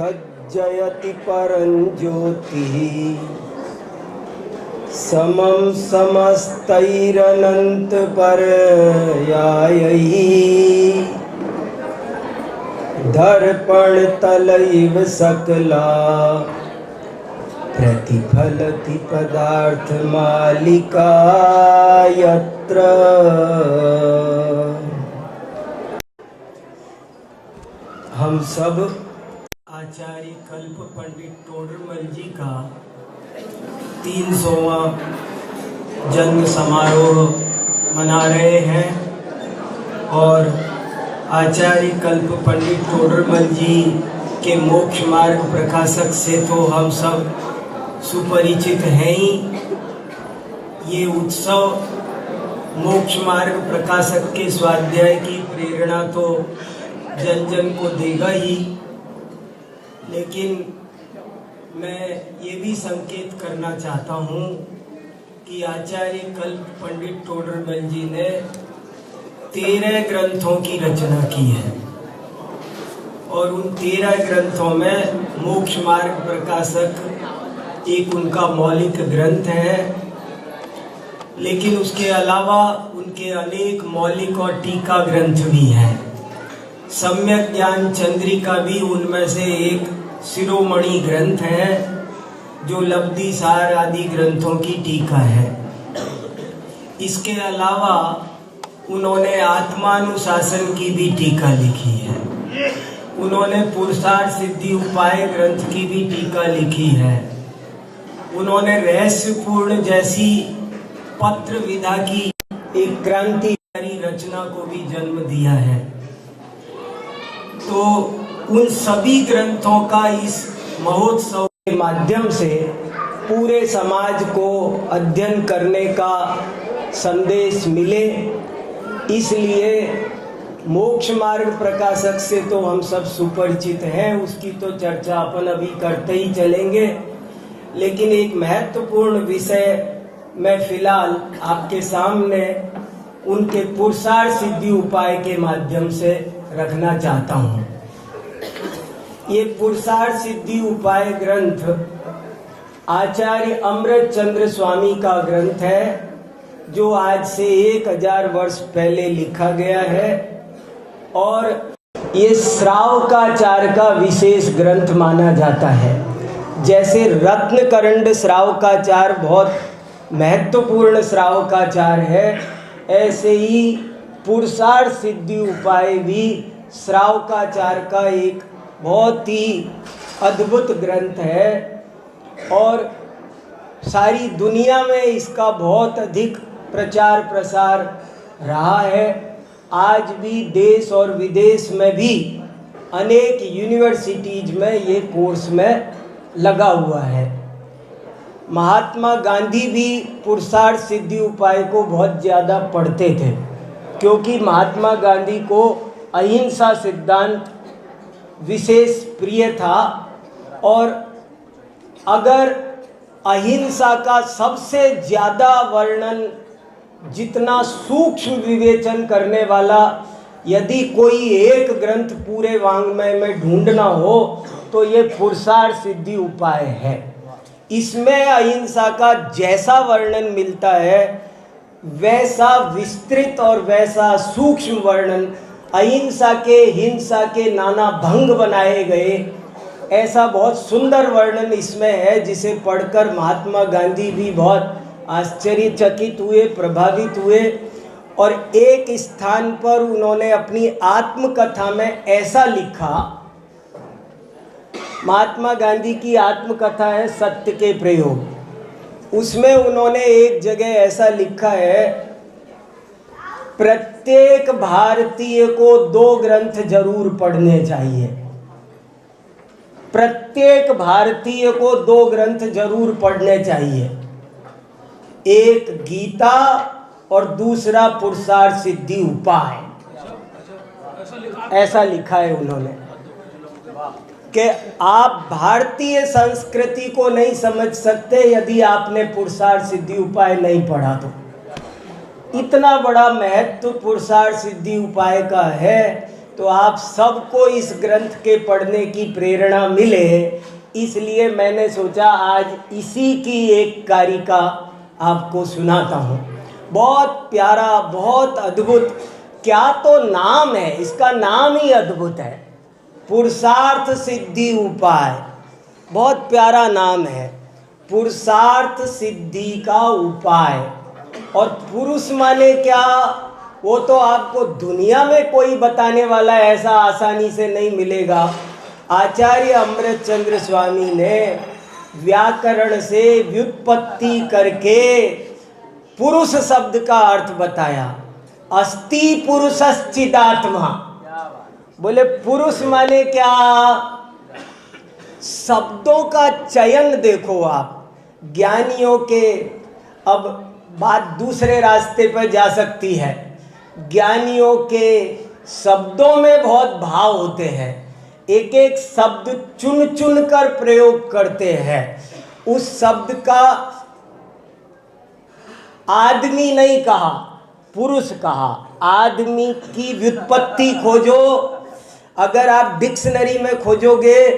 तज्जयति परं ज्योतिः समं समस्तैरनन्तपर्यायैः दर्पणतलैव सकला प्रतिफलति पदार्थमालिका यत्र। हम सब आचार्य कल्प पंडित टोडरमल जी का 300वां जन्म समारोह मना रहे हैं और आचार्य कल्प पंडित टोडरमल जी के मोक्ष मार्ग प्रकाशक से तो हम सब सुपरिचित हैं ही। ये उत्सव मोक्ष मार्ग प्रकाशक के स्वाध्याय की प्रेरणा तो जन जन को देगा ही, लेकिन मैं ये भी संकेत करना चाहता हूँ कि आचार्य कल्प पंडित टोडरमल जी ने 13 ग्रंथों की रचना की है और उन 13 ग्रंथों में मोक्ष मार्ग प्रकाशक एक उनका मौलिक ग्रंथ है, लेकिन उसके अलावा उनके अनेक मौलिक और टीका ग्रंथ भी हैं। सम्यक ज्ञान चंद्रिका भी उनमें से एक शिरोमणि ग्रंथ है जो लब्धि सार आदि ग्रंथों की टीका है। इसके अलावा उन्होंने आत्मानुशासन की भी टीका लिखी है। उन्होंने पुरुषार्थ सिद्धि उपाय ग्रंथ की भी टीका लिखी है। उन्होंने रहस्यपूर्ण जैसी पत्र विधा की एक क्रांतिकारी रचना को भी जन्म दिया है। तो उन सभी ग्रंथों का इस महोत्सव के माध्यम से पूरे समाज को अध्ययन करने का संदेश मिले, इसलिए मोक्ष मार्ग प्रकाशक से तो हम सब सुपरिचित हैं, उसकी तो चर्चा अपन अभी करते ही चलेंगे। लेकिन एक महत्वपूर्ण विषय मैं फिलहाल आपके सामने उनके पुरुषार्थ सिद्धि उपाय के माध्यम से रखना चाहता हूँ। ये पुरुषार्थ सिद्धि उपाय ग्रंथ आचार्य अमृत चंद्र स्वामी का ग्रंथ है, जो आज से 1000 वर्ष पहले लिखा गया है और ये श्रावकाचार का विशेष ग्रंथ माना जाता है। जैसे रत्नकरंड श्रावकाचार बहुत महत्वपूर्ण श्रावकाचार है, ऐसे ही पुरुषार्थ सिद्धि उपाय भी श्रावकाचार का एक बहुत ही अद्भुत ग्रंथ है और सारी दुनिया में इसका बहुत अधिक प्रचार प्रसार रहा है। आज भी देश और विदेश में भी अनेक यूनिवर्सिटीज में ये कोर्स में लगा हुआ है। महात्मा गांधी भी पुरुषार्थ सिद्धि उपाय को बहुत ज़्यादा पढ़ते थे, क्योंकि महात्मा गांधी को अहिंसा सिद्धांत विशेष प्रिय था और अगर अहिंसा का सबसे ज़्यादा वर्णन, जितना सूक्ष्म विवेचन करने वाला यदि कोई एक ग्रंथ पूरे वाङ्मय में ढूंढना हो तो ये पुरुषार्थ सिद्धि उपाय है। इसमें अहिंसा का जैसा वर्णन मिलता है वैसा विस्तृत और वैसा सूक्ष्म वर्णन, अहिंसा के हिंसा के नाना भंग बनाए गए, ऐसा बहुत सुंदर वर्णन इसमें है जिसे पढ़कर महात्मा गांधी भी बहुत आश्चर्यचकित हुए, प्रभावित हुए। और एक स्थान पर उन्होंने अपनी आत्मकथा में ऐसा लिखा, महात्मा गांधी की आत्मकथा है सत्य के प्रयोग, उसमें उन्होंने एक जगह ऐसा लिखा है, प्रत्येक भारतीय को 2 ग्रंथ जरूर पढ़ने चाहिए। प्रत्येक भारतीय को 2 ग्रंथ जरूर पढ़ने चाहिए, एक गीता और दूसरा पुरुषार्थ सिद्धि उपाय। ऐसा लिखा है उन्होंने कि आप भारतीय संस्कृति को नहीं समझ सकते यदि आपने पुरुषार्थ सिद्धि उपाय नहीं पढ़ा तो। इतना बड़ा महत्व पुरुषार्थ सिद्धि उपाय का है तो आप सबको इस ग्रंथ के पढ़ने की प्रेरणा मिले, इसलिए मैंने सोचा आज इसी की एक कारिका आपको सुनाता हूँ। बहुत प्यारा, बहुत अद्भुत, क्या तो नाम है, इसका नाम ही अद्भुत है, पुरुषार्थ सिद्धि उपाय। बहुत प्यारा नाम है, पुरुषार्थ सिद्धि का उपाय। और पुरुष माने क्या, वो तो आपको दुनिया में कोई बताने वाला ऐसा आसानी से नहीं मिलेगा। आचार्य अमृतचंद्र स्वामी ने व्याकरण से व्युत्पत्ति करके पुरुष शब्द का अर्थ बताया। अस्ति पुरुषश्चिदात्मा, बोले पुरुष माने क्या। शब्दों का चयन देखो आप, ज्ञानियों के, अब बात दूसरे रास्ते पर जा सकती है। ज्ञानियों के शब्दों में बहुत भाव होते हैं, एक एक शब्द चुन चुन कर प्रयोग करते हैं। उस शब्द का आदमी नहीं कहा, पुरुष कहा। आदमी की व्युत्पत्ति खोजो, अगर आप डिक्शनरी में खोजोगे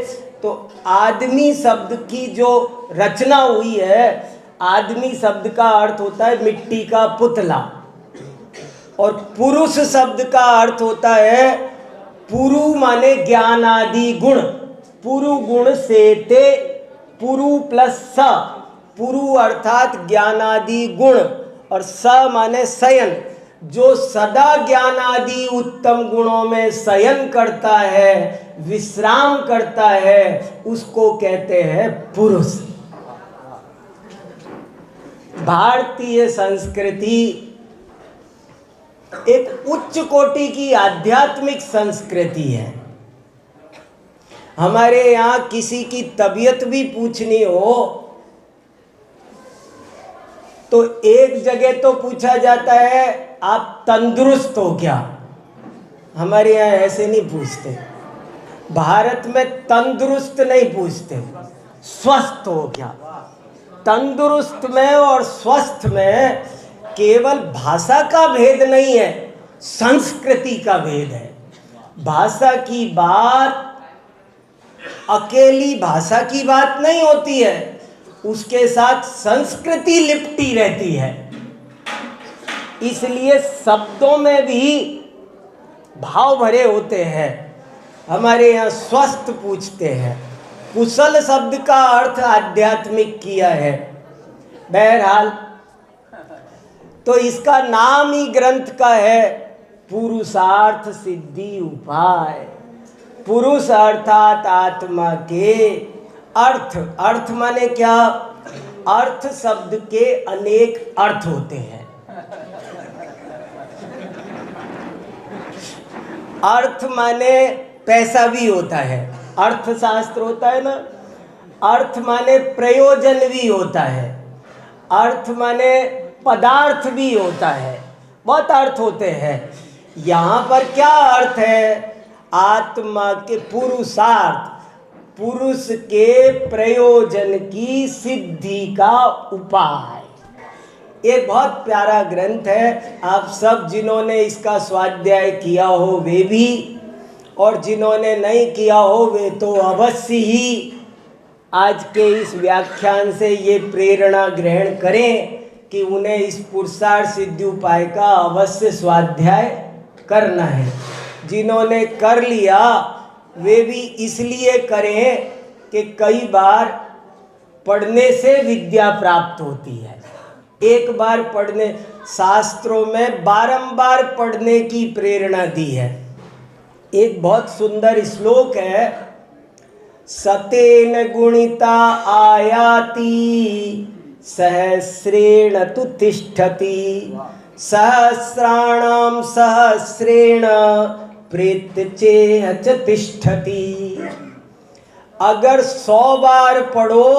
तो आदमी शब्द की जो रचना हुई है, आदमी शब्द का अर्थ होता है मिट्टी का पुतला, और पुरुष शब्द का अर्थ होता है पुरु माने ज्ञान आदि गुण। पुरु गुण से ते, पुरु प्लस स, पुरु अर्थात ज्ञान आदि गुण, और स माने शयन, जो सदा ज्ञान आदि उत्तम गुणों में शयन करता है, विश्राम करता है, उसको कहते हैं पुरुष। भारतीय संस्कृति एक उच्च कोटि की आध्यात्मिक संस्कृति है। हमारे यहाँ किसी की तबीयत भी पूछनी हो तो एक जगह तो पूछा जाता है आप तंदुरुस्त हो क्या। हमारे यहाँ ऐसे नहीं पूछते, भारत में तंदुरुस्त नहीं पूछते, स्वस्थ हो क्या। तंदुरुस्त में और स्वस्थ में केवल भाषा का भेद नहीं है, संस्कृति का भेद है। भाषा की बात अकेली भाषा की बात नहीं होती है, उसके साथ संस्कृति लिपटी रहती है। इसलिए शब्दों में भी भाव भरे होते हैं। हमारे यहाँ स्वस्थ पूछते हैं, कुशल शब्द का अर्थ आध्यात्मिक किया है। बहरहाल तो इसका नाम ही ग्रंथ का है पुरुषार्थ सिद्धि उपाय। पुरुष अर्थात आत्मा के अर्थ, अर्थ माने क्या, अर्थ शब्द के अनेक अर्थ होते हैं। अर्थ माने पैसा भी होता है, अर्थशास्त्र होता है ना। अर्थ माने प्रयोजन भी होता है, अर्थ माने पदार्थ भी होता है, बहुत अर्थ होते हैं। यहाँ पर क्या अर्थ है, आत्मा के पुरुषार्थ, पुरुष के प्रयोजन की सिद्धि का उपाय। एक बहुत प्यारा ग्रंथ है। आप सब जिन्होंने इसका स्वाध्याय किया हो वे भी, और जिन्होंने नहीं किया हो वे तो अवश्य ही आज के इस व्याख्यान से ये प्रेरणा ग्रहण करें कि उन्हें इस पुरुषार्थ सिद्धि उपाय का अवश्य स्वाध्याय करना है। जिन्होंने कर लिया वे भी इसलिए करें कि कई बार पढ़ने से विद्या प्राप्त होती है। एक बार पढ़ने, शास्त्रों में बारंबार पढ़ने की प्रेरणा दी है। एक बहुत सुंदर श्लोक है, सतेन गुणिता आयाति सहस्रेण तु तिष्ठति, सहस्राणाम सहस्रेण प्रेत्यचेह च तिष्ठति। अगर 100 बार पढ़ो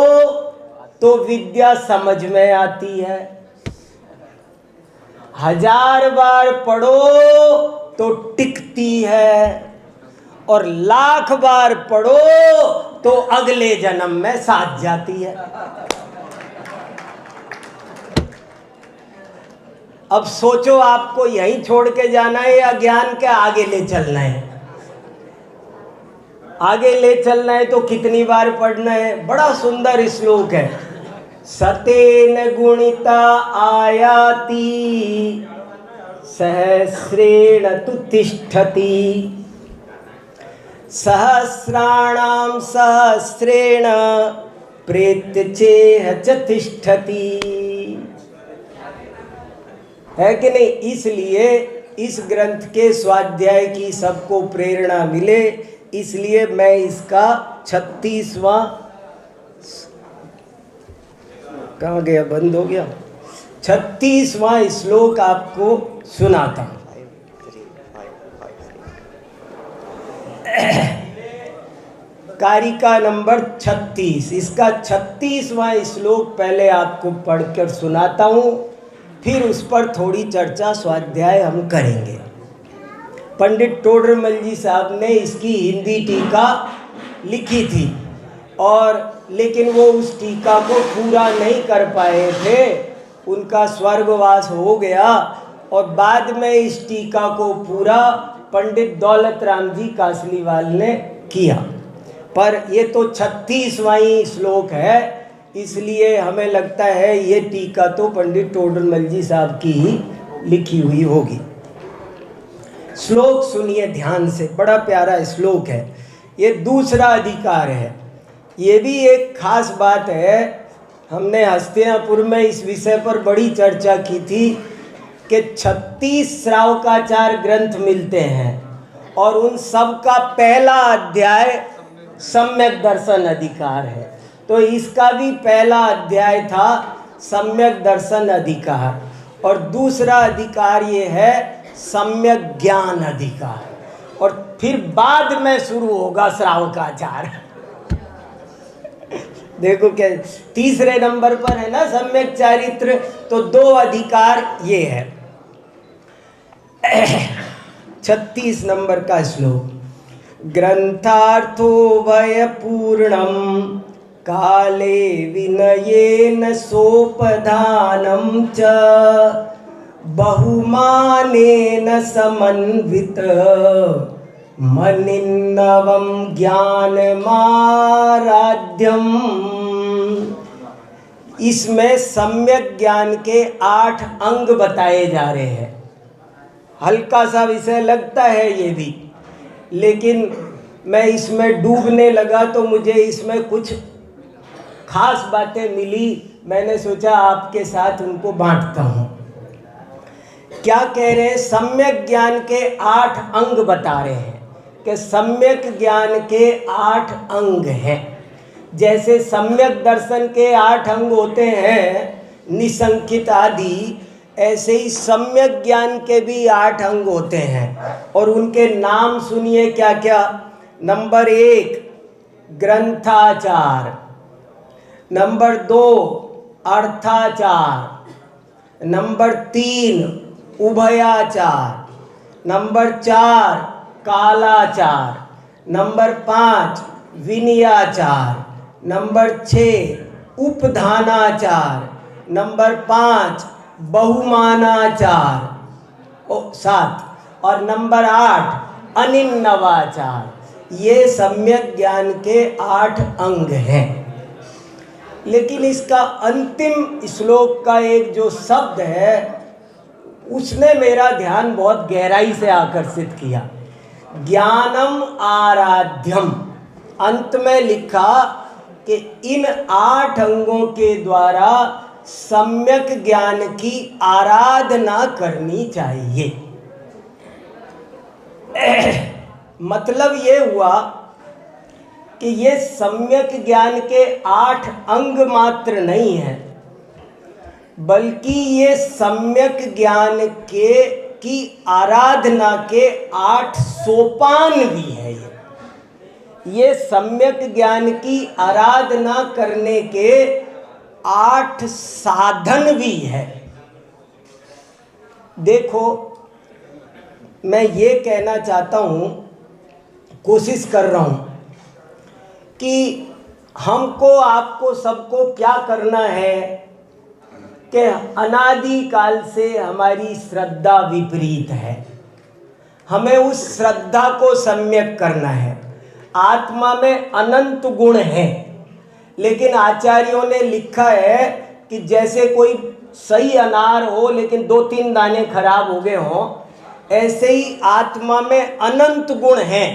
तो विद्या समझ में आती है, 1000 बार पढ़ो तो टिकती है, और 1,00,000 बार पढ़ो तो अगले जन्म में साथ जाती है। अब सोचो आपको यहीं छोड़ के जाना है या ज्ञान के आगे ले चलना है। आगे ले चलना है तो कितनी बार पढ़ना है। बड़ा सुंदर श्लोक है। सतेन गुणिता आयाति सहस्रेण तु तिष्ठति सहस्राणां सहस्रेण प्रेत्य चेह च तिष्ठति। है कि नहीं? इसलिए इस ग्रंथ के स्वाध्याय की सबको प्रेरणा मिले, इसलिए मैं इसका 36वां, कहाँ गया, बंद हो गया, 36वां श्लोक आपको सुनाता हूं। कारिका नंबर 36, इसका 36वां श्लोक पहले आपको पढ़कर सुनाता हूं, फिर उस पर थोड़ी चर्चा स्वाध्याय हम करेंगे। पंडित टोडरमल जी साहब ने इसकी हिंदी टीका लिखी थी, और लेकिन वो उस टीका को पूरा नहीं कर पाए थे, उनका स्वर्गवास हो गया, और बाद में इस टीका को पूरा पंडित दौलत राम जी कासलीवाल ने किया। पर ये तो 36वां ही श्लोक है, इसलिए हमें लगता है ये टीका तो पंडित टोडरमल जी साहब की ही लिखी हुई होगी। श्लोक सुनिए ध्यान से, बड़ा प्यारा श्लोक है। ये दूसरा अधिकार है। ये भी एक खास बात है, हमने हस्तिनापुर में इस विषय पर बड़ी चर्चा की थी कि 36 श्रावकाचार ग्रंथ मिलते हैं, और उन सब का पहला अध्याय सम्यक दर्शन अधिकार है। तो इसका भी पहला अध्याय था सम्यक दर्शन अधिकार, और दूसरा अधिकार ये है सम्यक ज्ञान अधिकार, और फिर बाद में शुरू होगा श्रावकाचार। देखो क्या, तीसरे नंबर पर है ना सम्यक चारित्र, तो 2 अधिकार ये है। 36 नंबर का श्लोक। ग्रंथार्थो भय पूर्णम काले विनयेन सोपधानम च बहुमानेन समन्वित मनिन्नवं ज्ञानमाराध्यम। इसमें सम्यक ज्ञान के 8 अंग बताए जा रहे हैं। हल्का सा विषय लगता है ये भी, लेकिन मैं इसमें डूबने लगा तो मुझे इसमें कुछ खास बातें मिली, मैंने सोचा आपके साथ उनको बांटता हूँ। क्या कह रहे हैं? सम्यक ज्ञान के 8 अंग बता रहे हैं कि सम्यक ज्ञान के 8 अंग हैं। जैसे सम्यक दर्शन के 8 अंग होते हैं, निसंकित आदि, ऐसे ही सम्यक ज्ञान के भी 8 अंग होते हैं, और उनके नाम सुनिए क्या क्या। नंबर 1 ग्रंथाचार, नंबर 2 अर्थाचार, नंबर 3 उभयाचार, नंबर 4 कालाचार, नंबर 5 विनयाचार, नंबर 6 उपधानाचार, नंबर 5 बहुमानाचार, 7, और नंबर 8 अनिन्नवाचार। ये सम्यक ज्ञान के 8 अंग हैं। लेकिन इसका अंतिम श्लोक का एक जो शब्द है, उसने मेरा ध्यान बहुत गहराई से आकर्षित किया। ज्ञानम आराध्यम, अंत में लिखा कि इन 8 अंगों के द्वारा सम्यक ज्ञान की आराधना करनी चाहिए। मतलब ये हुआ कि ये सम्यक ज्ञान के 8 अंग मात्र नहीं है, बल्कि ये सम्यक ज्ञान की आराधना के 8 सोपान भी है। ये सम्यक ज्ञान की आराधना करने के 8 साधन भी है। देखो, मैं ये कहना चाहता हूँ, कोशिश कर रहा हूँ कि हमको आपको सबको क्या करना है कि अनादिकाल से हमारी श्रद्धा विपरीत है, हमें उस श्रद्धा को सम्यक करना है। आत्मा में अनंत गुण हैं, लेकिन आचार्यों ने लिखा है कि जैसे कोई सही अनार हो लेकिन 2-3 दाने खराब हो गए हों, ऐसे ही आत्मा में अनंत गुण हैं,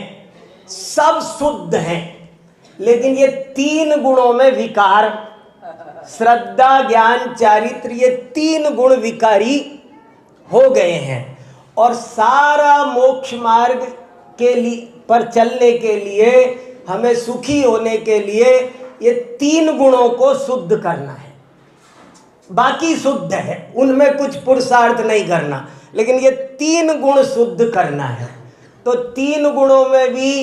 सब शुद्ध हैं, लेकिन ये 3 गुणों में विकार, श्रद्धा, ज्ञान, चारित्र, ये 3 गुण विकारी हो गए हैं। और सारा मोक्ष मार्ग के लिए पर चलने के लिए, हमें सुखी होने के लिए ये 3 गुणों को शुद्ध करना है। बाकी शुद्ध है, उनमें कुछ पुरुषार्थ नहीं करना, लेकिन ये 3 गुण शुद्ध करना है। तो 3 गुणों में भी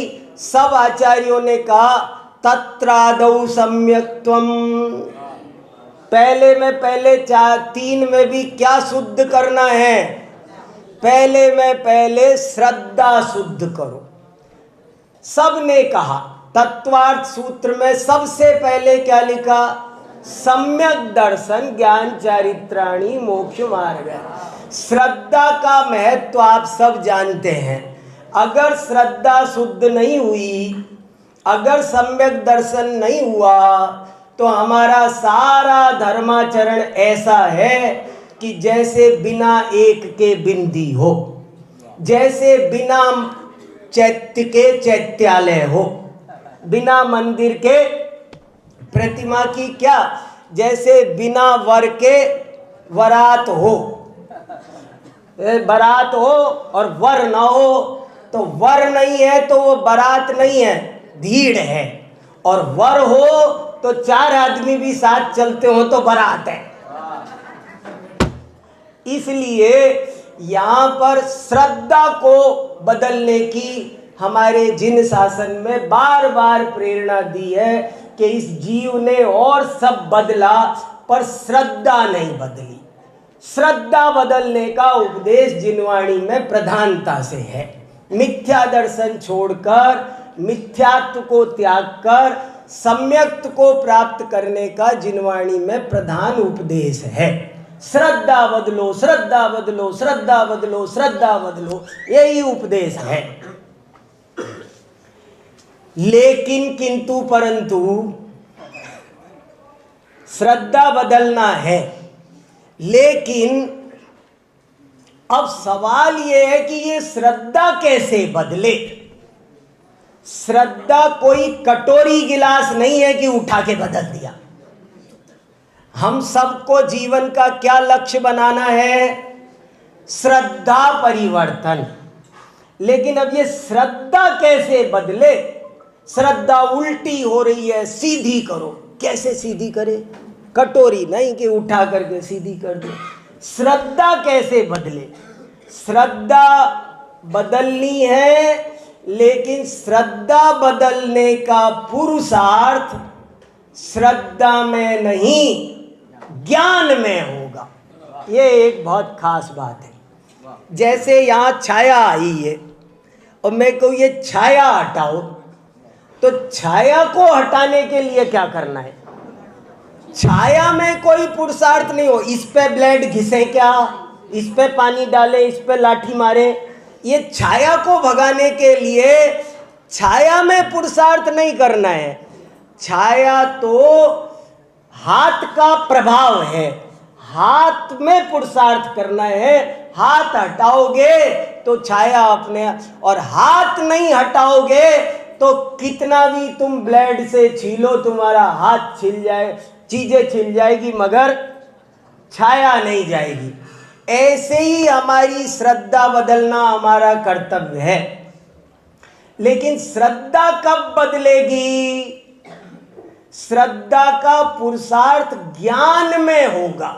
सब आचार्यों ने कहा तत्रादौ सम्यक्त्वम, पहले 3 में भी क्या शुद्ध करना है? पहले श्रद्धा शुद्ध करो। सब ने कहा, तत्वार्थ सूत्र में सबसे पहले क्या लिखा? सम्यक दर्शन ज्ञान चारित्राणि मोक्ष मार्ग। श्रद्धा का महत्व आप सब जानते हैं। अगर श्रद्धा शुद्ध नहीं हुई, अगर सम्यक दर्शन नहीं हुआ, तो हमारा सारा धर्माचरण ऐसा है कि जैसे बिना एक के बिंदी हो, जैसे बिना चैत्य के चैत्यालय हो, बिना मंदिर के प्रतिमा की, क्या, जैसे बिना वर के वरात हो, बारात हो और वर ना हो, तो वर नहीं है तो वो बारात नहीं है, भीड़ है। और वर हो तो 4 आदमी भी साथ चलते हो तो बारात है। इसलिए यहाँ पर श्रद्धा को बदलने की हमारे जिन शासन में बार बार प्रेरणा दी है कि इस जीव ने और सब बदला पर श्रद्धा नहीं बदली। श्रद्धा बदलने का उपदेश जिनवाणी में प्रधानता से है। मिथ्या दर्शन छोड़कर, मिथ्यात्व को त्याग कर सम्यक्त को प्राप्त करने का जिनवाणी में प्रधान उपदेश है। श्रद्धा बदलो, श्रद्धा बदलो, श्रद्धा बदलो, श्रद्धा बदलो, यही उपदेश है। लेकिन किंतु परंतु श्रद्धा बदलना है, लेकिन अब सवाल यह है कि ये श्रद्धा कैसे बदले। श्रद्धा कोई कटोरी गिलास नहीं है कि उठा के बदल दिया। हम सबको जीवन का क्या लक्ष्य बनाना है? श्रद्धा परिवर्तन। लेकिन अब ये श्रद्धा कैसे बदले? श्रद्धा उल्टी हो रही है, सीधी करो। कैसे सीधी करे? कटोरी नहीं कि उठा करके सीधी कर दो। श्रद्धा कैसे बदले? श्रद्धा बदलनी है, लेकिन श्रद्धा बदलने का पुरुषार्थ श्रद्धा में नहीं, ज्ञान में होगा। ये एक बहुत खास बात है। जैसे यहाँ छाया आई है और मैं कहूँ ये छाया हटाओ, तो छाया को हटाने के लिए क्या करना है? छाया में कोई पुरुषार्थ नहीं हो। इस पे ब्लेड घिसे क्या, इस पे पानी डाले, इस पे लाठी मारे, ये छाया को भगाने के लिए छाया में पुरुषार्थ नहीं करना है। छाया तो हाथ का प्रभाव है, हाथ में पुरुषार्थ करना है। हाथ हटाओगे तो छाया अपने, और हाथ नहीं हटाओगे तो कितना भी तुम ब्लेड से छीलो, तुम्हारा हाथ छिल जाए, चीजें छिल जाएगी, मगर छाया नहीं जाएगी। ऐसे ही हमारी श्रद्धा बदलना हमारा कर्तव्य है। लेकिन श्रद्धा कब बदलेगी? श्रद्धा का पुरुषार्थ ज्ञान में होगा।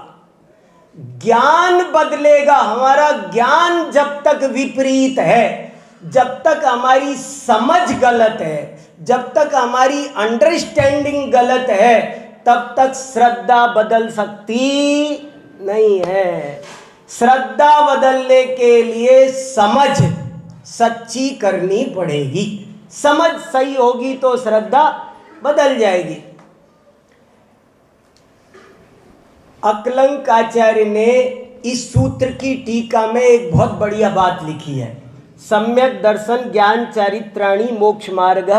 ज्ञान बदलेगा। हमारा ज्ञान जब तक विपरीत है, जब तक हमारी समझ गलत है, जब तक हमारी अंडरस्टैंडिंग गलत है, तब तक श्रद्धा बदल सकती नहीं है। श्रद्धा बदलने के लिए समझ सच्ची करनी पड़ेगी। समझ सही होगी तो श्रद्धा बदल जाएगी। अकलंक आचार्य ने इस सूत्र की टीका में एक बहुत बढ़िया बात लिखी है। सम्यक दर्शन ज्ञान चारित्राणि मोक्ष मार्ग।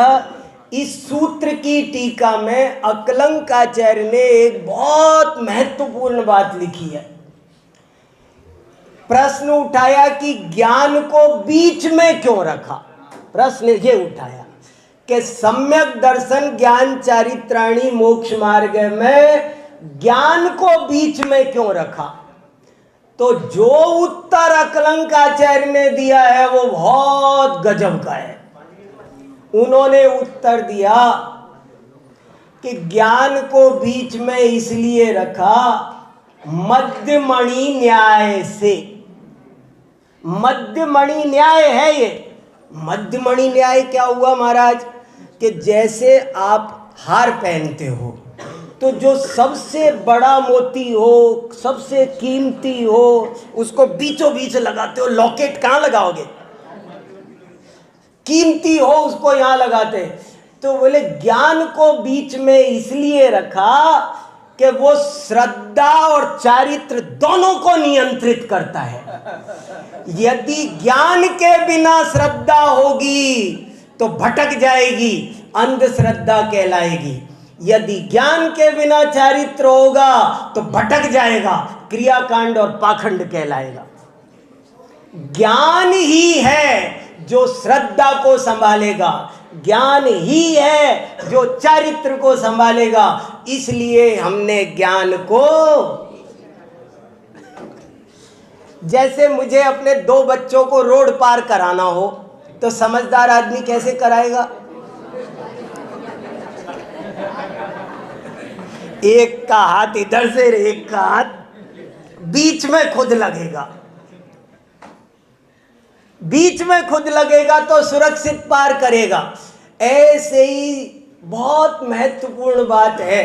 इस सूत्र की टीका में अकलंकाचार्य ने एक बहुत महत्वपूर्ण बात लिखी है। प्रश्न उठाया कि ज्ञान को बीच में क्यों रखा। प्रश्न ये उठाया कि सम्यक दर्शन ज्ञान चारित्राणि मोक्ष मार्ग में ज्ञान को बीच में क्यों रखा। तो जो उत्तर अकलंकाचार्य ने दिया है वो बहुत गजब का है। उन्होंने उत्तर दिया कि ज्ञान को बीच में इसलिए रखा मध्यमणि न्याय से। मध्यमणि न्याय है ये। मध्यमणि न्याय क्या हुआ महाराज कि जैसे आप हार पहनते हो तो जो सबसे बड़ा मोती हो, सबसे कीमती हो, उसको बीचों बीच लगाते हो। लॉकेट कहाँ लगाओगे? कीमती हो उसको यहां लगाते। तो बोले ज्ञान को बीच में इसलिए रखा कि वो श्रद्धा और चारित्र दोनों को नियंत्रित करता है। यदि ज्ञान के बिना श्रद्धा होगी तो भटक जाएगी, अंधश्रद्धा कहलाएगी। यदि ज्ञान के बिना चारित्र होगा तो भटक जाएगा, क्रियाकांड और पाखंड कहलाएगा। ज्ञान ही है जो श्रद्धा को संभालेगा, ज्ञान ही है जो चारित्र को संभालेगा। इसलिए हमने ज्ञान को, जैसे मुझे अपने 2 बच्चों को रोड पार कराना हो तो समझदार आदमी कैसे कराएगा? एक का हाथ इधर से, एक का हाथ बीच में खुद लगेगा। बीच में खुद लगेगा तो सुरक्षित पार करेगा। ऐसे ही बहुत महत्वपूर्ण बात है,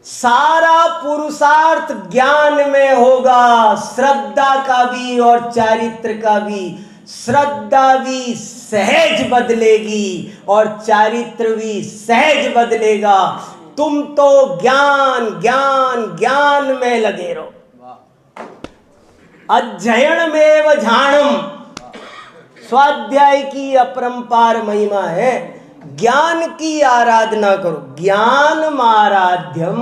सारा पुरुषार्थ ज्ञान में होगा, श्रद्धा का भी और चारित्र का भी। श्रद्धा भी सहज बदलेगी और चारित्र भी सहज बदलेगा। तुम तो ज्ञान ज्ञान ज्ञान में लगे रहो। अध्ययन में झाणम, स्वाध्याय की अपरंपार महिमा है। ज्ञान की आराधना करो, ज्ञान आराध्यम,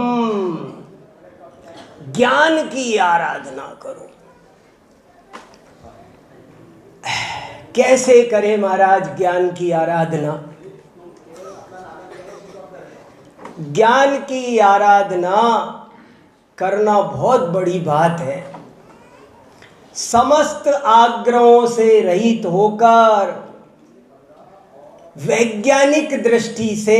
ज्ञान की आराधना करो। कैसे करें महाराज ज्ञान की आराधना? ज्ञान की आराधना करना बहुत बड़ी बात है। समस्त आग्रहों से रहित होकर वैज्ञानिक दृष्टि से,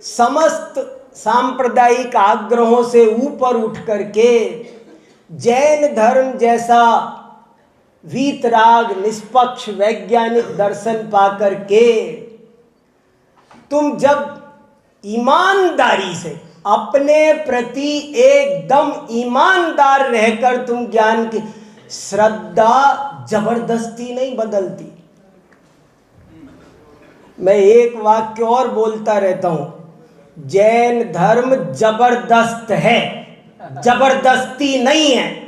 समस्त सांप्रदायिक आग्रहों से ऊपर उठ करके जैन धर्म जैसा वीतराग निष्पक्ष वैज्ञानिक दर्शन पाकर के तुम जब ईमानदारी से अपने प्रति एकदम ईमानदार रहकर तुम ज्ञान की, श्रद्धा जबरदस्ती नहीं बदलती। मैं एक वाक्य और बोलता रहता हूं, जैन धर्म जबरदस्त है, जबरदस्ती नहीं है।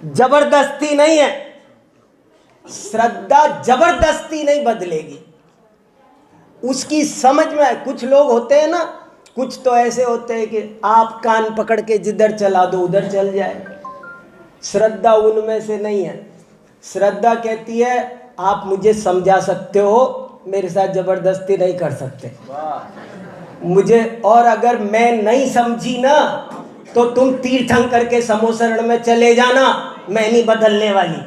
जबरदस्ती नहीं है। श्रद्धा जबरदस्ती नहीं बदलेगी। उसकी समझ में, कुछ लोग होते हैं ना, कुछ तो ऐसे होते हैं कि आप कान पकड़ के जिधर चला दो उधर चल जाए। श्रद्धा उनमें से नहीं है। श्रद्धा कहती है आप मुझे समझा सकते हो, मेरे साथ जबरदस्ती नहीं कर सकते मुझे, और अगर मैं नहीं समझी ना तो तुम तीर्थंकर के समोसरण में चले जाना, मैं नहीं बदलने वाली।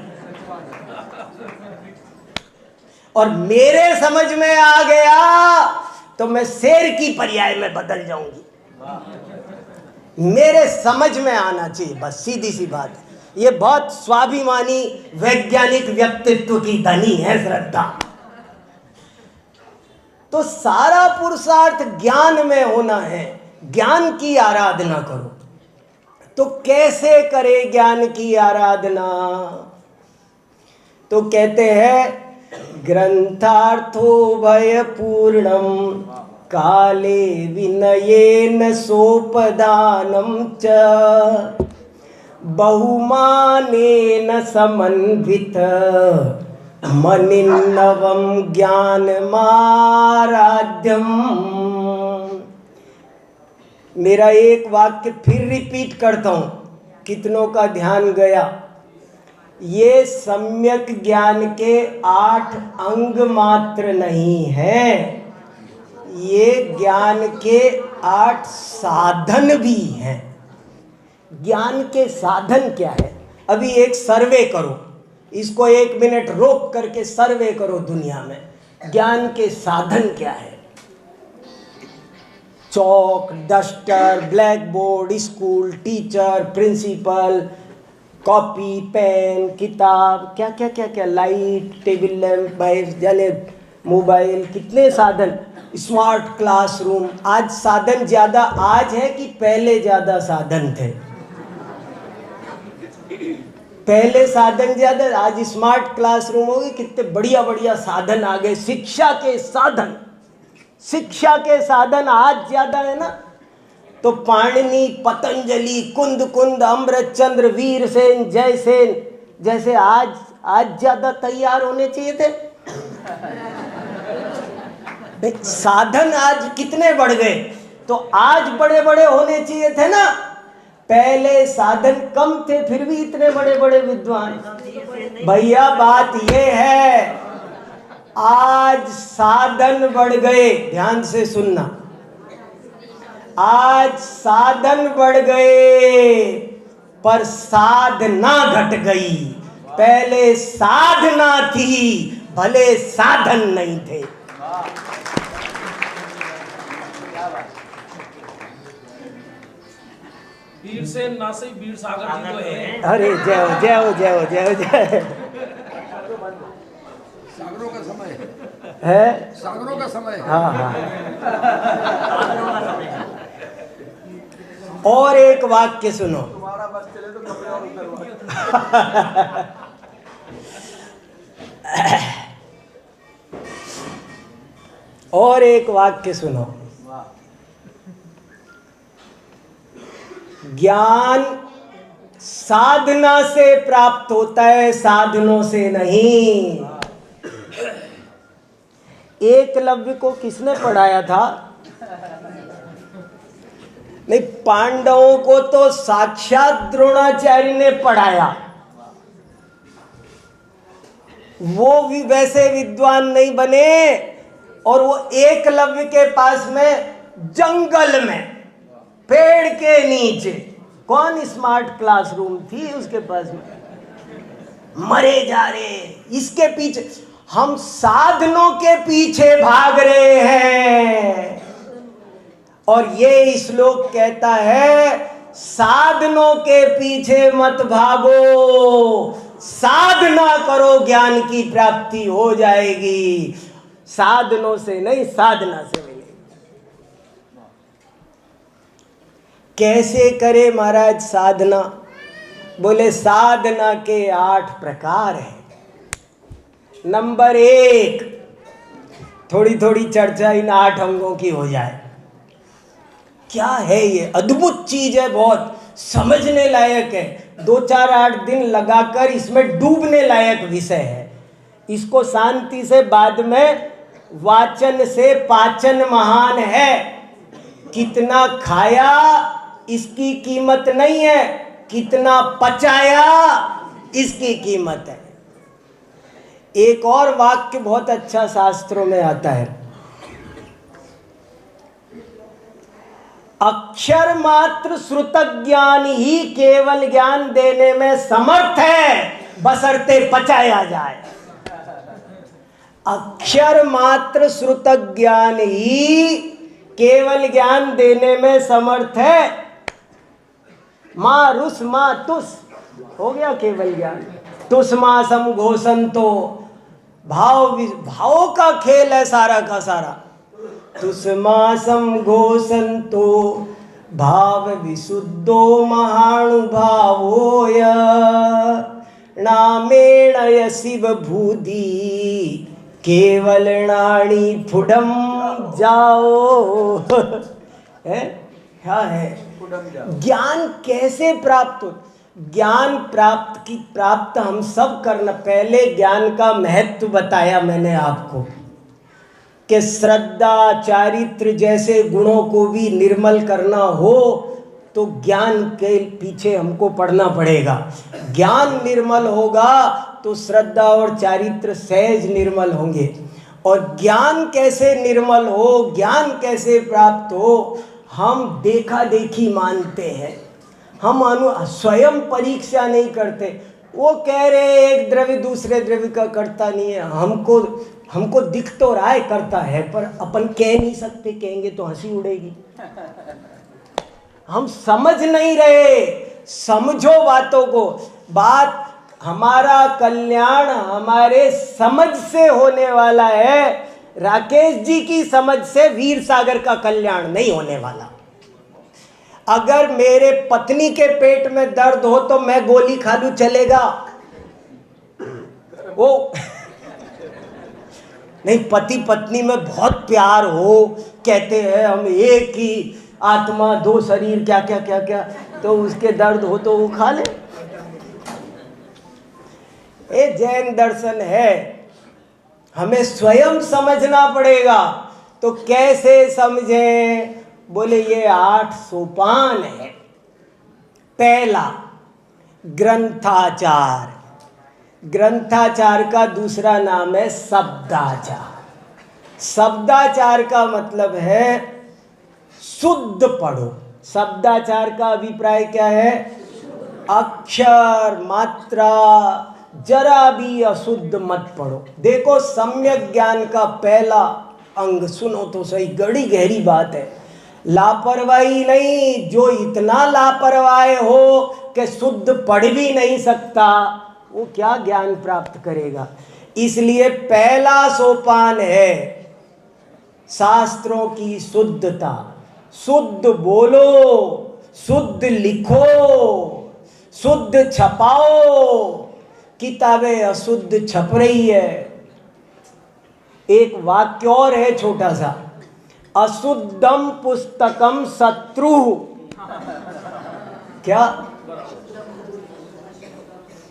और मेरे समझ में आ गया तो मैं शेर की पर्याय में बदल जाऊंगी। मेरे समझ में आना चाहिए, बस सीधी सी बात है। ये बहुत स्वाभिमानी वैज्ञानिक व्यक्तित्व की धनी है श्रद्धा। तो सारा पुरुषार्थ ज्ञान में होना है। ज्ञान की आराधना करो। तो कैसे करे ज्ञान की आराधना? तो कहते हैं ग्रंथार्थो भय पूर्णम काले विनयेन सोपदानम च। बहुमानेन समन्वित मनिन्नवं ज्ञानमाराध्यम। मेरा एक वाक्य फिर रिपीट करता हूं, कितनों का ध्यान गया। ये सम्यक ज्ञान के 8 अंग मात्र नहीं है, ये ज्ञान के 8 साधन भी हैं। ज्ञान के साधन क्या है? अभी एक सर्वे करो, इसको 1 मिनट रोक करके सर्वे करो दुनिया में, ज्ञान के साधन क्या है? Chalk, duster, black board, school, teacher, principal, copy, pen, किताब, क्या क्या क्या क्या, लाइट, टेबल लैंप, बाइक जले, मोबाइल, कितने साधन, स्मार्ट क्लासरूम। आज साधन ज्यादा आज है कि पहले ज्यादा साधन थे? पहले साधन ज्यादा, आज स्मार्ट क्लासरूम हो गए, कितने बढ़िया बढ़िया साधन आ गए। शिक्षा के साधन, शिक्षा के साधन आज ज्यादा है ना। तो पाणिनि, पतंजलि, कुंद कुंद, अमृतचंद्र, वीरसेन, जयसेन जैसे आज ज्यादा तैयार होने चाहिए थे। साधन आज कितने बढ़ गए, तो आज बड़े बड़े होने चाहिए थे ना। पहले साधन कम थे, फिर भी इतने बड़े बड़े विद्वान। भैया बात ये है, आज साधन बढ़ गए, ध्यान से सुनना। आज साधन बढ़ गए पर साधना घट गई। पहले साधना थी, भले साधन नहीं थे। वीर से नासे वीर सागर जी तो है। अरे जय हो जय हो जय हो जय हो जय। सागरों का समय है, सागरों का समय। हाँ हाँ। और एक वाक्य सुनो। तुम्हारा बस चले तो कपड़े और उतरवा। और एक वाक्य सुनो। ज्ञान साधना से प्राप्त होता है, साधनों से नहीं। एकलव्य को किसने पढ़ाया था? नहीं, पांडवों को तो साक्षात द्रोणाचार्य ने पढ़ाया। वो भी वैसे विद्वान नहीं बने, और वो एकलव्य के पास में जंगल में पेड़ के नीचे, कौन स्मार्ट क्लासरूम थी उसके पास में, मरे जा रहे। इसके पीछे हम साधनों के पीछे भाग रहे हैं। और ये श्लोक कहता है, साधनों के पीछे मत भागो, साधना करो, ज्ञान की प्राप्ति हो जाएगी। साधनों से नहीं, साधना से मिलेगी। कैसे करे महाराज साधना? बोले साधना के 8 प्रकार हैं। नंबर 1, थोड़ी थोड़ी चर्चा इन 8 अंगों की हो जाए। क्या है ये? अद्भुत चीज है, बहुत समझने लायक है। 2-4-8 दिन लगाकर इसमें डूबने लायक विषय है। इसको शांति से बाद में वाचन से पाचन महान है। कितना खाया इसकी कीमत नहीं है, कितना पचाया इसकी कीमत है। एक और वाक्य बहुत अच्छा शास्त्रों में आता है, अक्षर मात्र श्रुत ज्ञान ही केवल ज्ञान देने में समर्थ है, बशर्ते पचाया जाए। अक्षर मात्र श्रुत ज्ञान ही केवल ज्ञान देने में समर्थ है। माँ रुस माँ तुस हो गया केवल ज्ञान। तुष्मा सम घोषंतो, भावों का खेल है सारा का सारा। तुष्मासम घोषंतो भाव विशुद्धो महानुभावोय नामेण शिव भूधि केवलनाणी फुडम जाओ। है क्या है? ज्ञान कैसे प्राप्त हो? ज्ञान प्राप्त हम सब करना। पहले ज्ञान का महत्व बताया मैंने आपको कि श्रद्धा चारित्र जैसे गुणों को भी निर्मल करना हो तो ज्ञान के पीछे हमको पढ़ना पड़ेगा। ज्ञान निर्मल होगा तो श्रद्धा और चारित्र सहज निर्मल होंगे। और ज्ञान कैसे निर्मल हो, ज्ञान कैसे प्राप्त हो, हम देखा देखी मानते हैं, हम स्वयं परीक्षा नहीं करते। वो कह रहे एक द्रव्य दूसरे द्रव्य का करता नहीं है, हमको दिख तो रहा है करता है, पर अपन कह नहीं सकते, कहेंगे तो हंसी उड़ेगी। हम समझ नहीं रहे, समझो बातों को। बात हमारा कल्याण हमारे समझ से होने वाला है। राकेश जी की समझ से वीर सागर का कल्याण नहीं होने वाला। अगर मेरे पत्नी के पेट में दर्द हो तो मैं गोली खा लूं, चलेगा? वो नहीं, पति पत्नी में बहुत प्यार हो, कहते हैं हम एक ही आत्मा दो शरीर, क्या क्या क्या क्या, तो उसके दर्द हो तो वो खा ले। ये जैन दर्शन है, हमें स्वयं समझना पड़ेगा। तो कैसे समझें? बोले ये 8 सोपान है। पहला ग्रंथाचार, ग्रंथाचार का दूसरा नाम है शब्दाचार। शब्दाचार का मतलब है शुद्ध पढ़ो। शब्दाचार का अभिप्राय क्या है? अक्षर मात्रा जरा भी अशुद्ध मत पढ़ो। देखो, सम्यक ज्ञान का पहला अंग, सुनो तो सही, बड़ी गहरी बात है। लापरवाही नहीं। जो इतना लापरवाह हो कि शुद्ध पढ़ भी नहीं सकता, वो क्या ज्ञान प्राप्त करेगा? इसलिए पहला सोपान है शास्त्रों की शुद्धता। शुद्ध बोलो, शुद्ध लिखो, शुद्ध छपाओ। किताबें अशुद्ध छप रही है। एक वाक्य और है छोटा सा, अशुद्धम पुस्तकम शत्रु। क्या?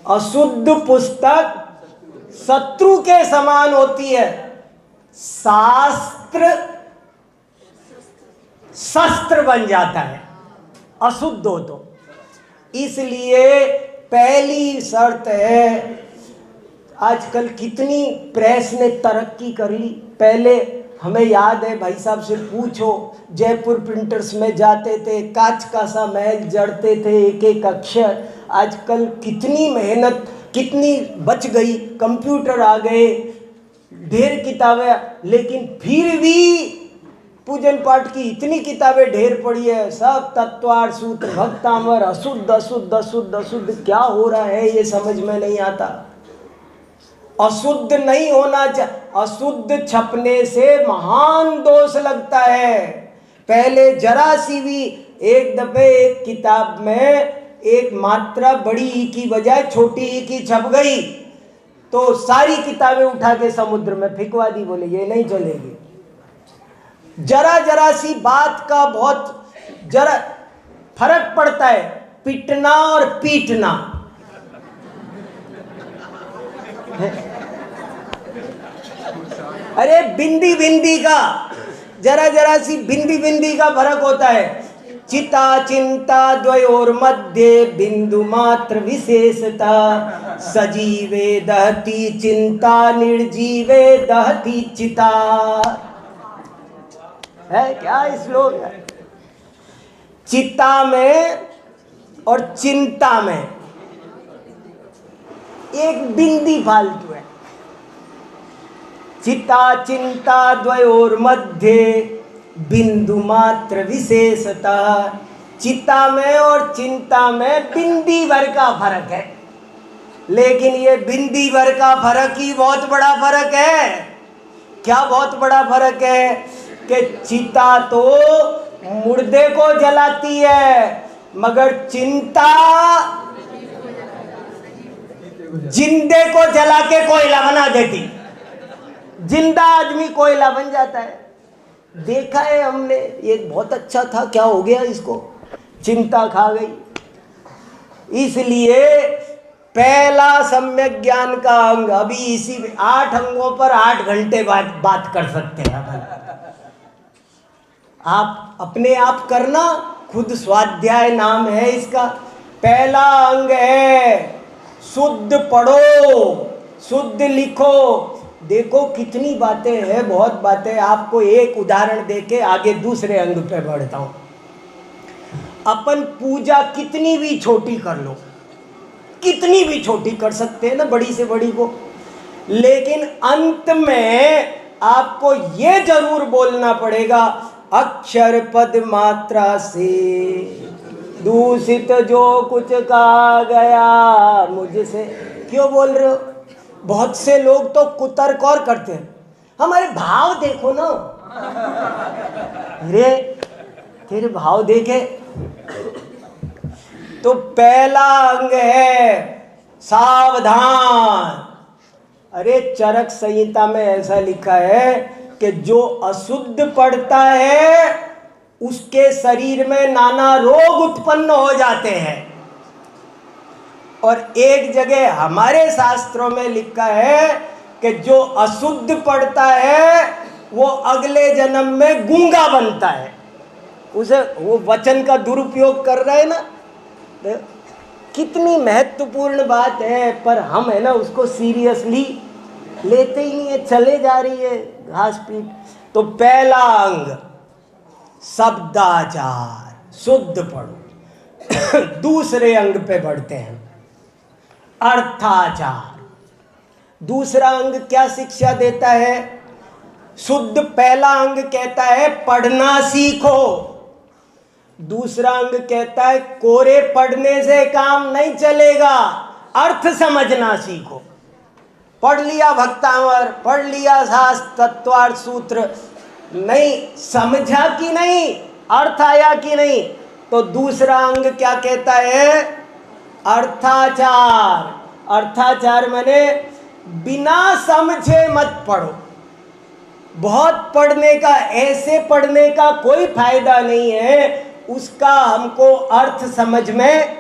अशुद्ध पुस्तक शत्रु के समान होती है। शास्त्र शस्त्र बन जाता है अशुद्ध हो तो। इसलिए पहली शर्त है, आजकल कितनी प्रेस ने तरक्की कर ली। पहले हमें याद है, भाई साहब से पूछो, जयपुर प्रिंटर्स में जाते थे, कांच का सा महल जड़ते थे, एक एक अक्षर। आजकल कितनी मेहनत, कितनी बच गई, कंप्यूटर आ गए, ढेर किताबें, लेकिन फिर भी पूजन पाठ की इतनी किताबें ढेर पड़ी है। सब तत्वार्थ सूत्र, भक्तामर, अशुद्ध अशुद्ध अशुद्ध अशुद्ध। क्या हो रहा है ये समझ में नहीं आता। अशुद्ध नहीं होना चाहिए। अशुद्ध छपने से महान दोष लगता है। पहले जरा सी भी एक दफे एक किताब में एक मात्रा बड़ी ई की बजाय छोटी ई की छप गई तो सारी किताबें उठा के समुद्र में फेंकवा दी। बोले ये नहीं चलेगी। जरा जरा सी बात का बहुत जरा फर्क पड़ता है, पिटना और पीटना। अरे बिंदी बिंदी का, जरा जरा सी बिंदी बिंदी का फर्क होता है। चिता चिंता द्वयोर मध्य बिंदु मात्र विशेषता, सजीवे दहती चिंता निर्जीवे दहती चिता। है क्या श्लोक है? चिता में और चिंता में एक बिंदी फालतू है। चिता चिंता द्वयोर मध्य बिंदु मात्र विशेषता। चिता में और चिंता में बिंदी भर का फर्क है, लेकिन ये बिंदी भर का फर्क ही बहुत बड़ा फर्क है। क्या बहुत बड़ा फर्क है? कि चिता तो मुर्दे को जलाती है, मगर चिंता जिंदे को जला के कोयला बना देती। जिंदा आदमी कोयला बन जाता है। देखा है हमने, एक बहुत अच्छा था, क्या हो गया इसको? चिंता खा गई। इसलिए पहला सम्यक ज्ञान का अंग, अभी इसी 8 अंगों पर 8 घंटे बात कर सकते हैं अपन। आप अपने आप करना, खुद स्वाध्याय नाम है इसका। पहला अंग है शुद्ध पढ़ो, शुद्ध लिखो। देखो कितनी बातें हैं, बहुत बातें। आपको एक उदाहरण देके आगे दूसरे अंग पे बढ़ता हूं। अपन पूजा कितनी भी छोटी कर लो, कितनी भी छोटी कर सकते हैं ना, बड़ी से बड़ी को, लेकिन अंत में आपको ये जरूर बोलना पड़ेगा, अक्षर पद मात्रा से दूषित जो कुछ कहा गया मुझसे। क्यों बोल रहे हो? बहुत से लोग तो कुतर्क और करते हैं, हमारे भाव देखो ना, अरे तेरे भाव देखे। तो पहला अंग है सावधान। अरे चरक संहिता में ऐसा लिखा है कि जो अशुद्ध पढ़ता है उसके शरीर में नाना रोग उत्पन्न हो जाते हैं। और एक जगह हमारे शास्त्रों में लिखा है कि जो अशुद्ध पढ़ता है वो अगले जन्म में गूंगा बनता है। उसे वो वचन का दुरुपयोग कर रहा है ना, कितनी महत्वपूर्ण बात है, पर हम है ना उसको सीरियसली लेते ही नहीं है, चले जा रही है घास पीट। तो पहला अंग शब्दाचार, शुद्ध पढ़ो। दूसरे अंग पे बढ़ते हैं, अर्थाचार। दूसरा अंग क्या शिक्षा देता है? शुद्ध पहला अंग कहता है पढ़ना सीखो, दूसरा अंग कहता है कोरे पढ़ने से काम नहीं चलेगा, अर्थ समझना सीखो। पढ़ लिया भक्तावर, पढ़ लिया शास्त्र तत्वार्थ सूत्र, नहीं समझा कि नहीं, अर्थ आया कि नहीं, तो दूसरा अंग क्या कहता है? अर्थाचार। अर्थाचार माने बिना समझे मत पढ़ो। बहुत पढ़ने का, ऐसे पढ़ने का कोई फायदा नहीं है, उसका हमको अर्थ समझ में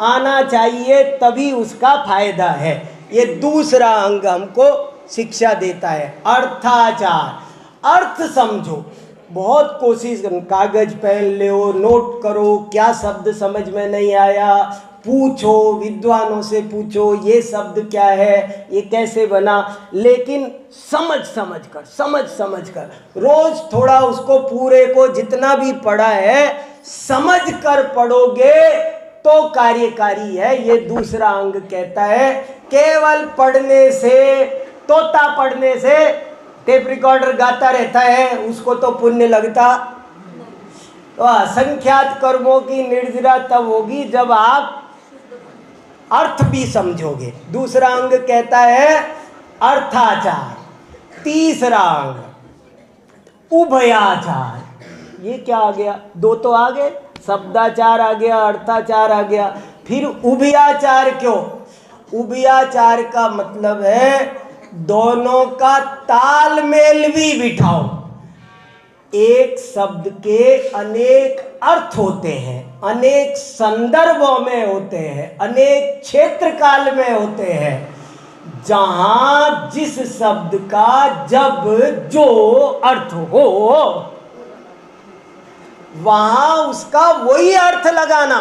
आना चाहिए, तभी उसका फायदा है। ये दूसरा अंग हमको शिक्षा देता है, अर्थाचार। अर्थ समझो, बहुत कोशिश करो, कागज पेन लो, नोट करो, क्या शब्द समझ में नहीं आया पूछो, विद्वानों से पूछो ये शब्द क्या है, ये कैसे बना, लेकिन समझ समझ कर रोज थोड़ा उसको पूरे को जितना भी पढ़ा है समझ कर पढ़ोगे तो कार्यकारी है। ये दूसरा अंग कहता है केवल पढ़ने से, तोता पढ़ने से टेप रिकॉर्डर गाता रहता है उसको तो पुण्य लगता। तो असंख्यात कर्मों की निर्जरा तब होगी जब आप अर्थ भी समझोगे। दूसरा अंग कहता है अर्थाचार। तीसरा अंग उभयाचार। ये क्या आ गया? दो तो आ गए, शब्दाचार आ गया, अर्थाचार आ गया, फिर उभयाचार क्यों? उभयाचार का मतलब है दोनों का तालमेल भी बिठाओ। एक शब्द के अनेक अर्थ होते हैं, अनेक संदर्भों में होते हैं, अनेक क्षेत्र काल में होते हैं। जहां जिस शब्द का जब जो अर्थ हो वहां उसका वही अर्थ लगाना।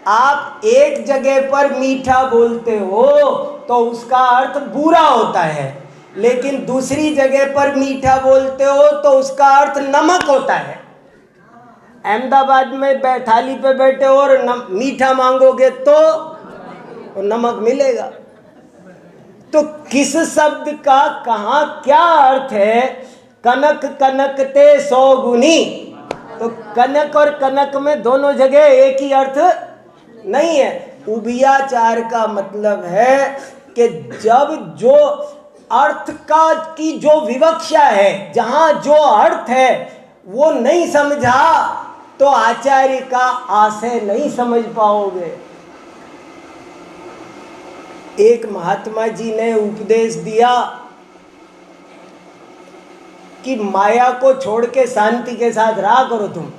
आप एक जगह पर मीठा बोलते हो तो उसका अर्थ बुरा होता है, लेकिन दूसरी जगह पर मीठा बोलते हो तो उसका अर्थ नमक होता है। अहमदाबाद में थाली पे बैठे हो और मीठा मांगोगे तो नमक मिलेगा। तो किस शब्द का कहाँ क्या अर्थ है? कनक कनकते 100 गुनी, तो कनक और कनक में दोनों जगह एक ही अर्थ नहीं है। उभयाचार का मतलब है कि जब जो अर्थ का की जो विवक्षा है, जहां जो अर्थ है वो नहीं समझा तो आचार्य का आशय नहीं समझ पाओगे। एक महात्मा जी ने उपदेश दिया कि माया को छोड़ के शांति के साथ रहा करो तुम।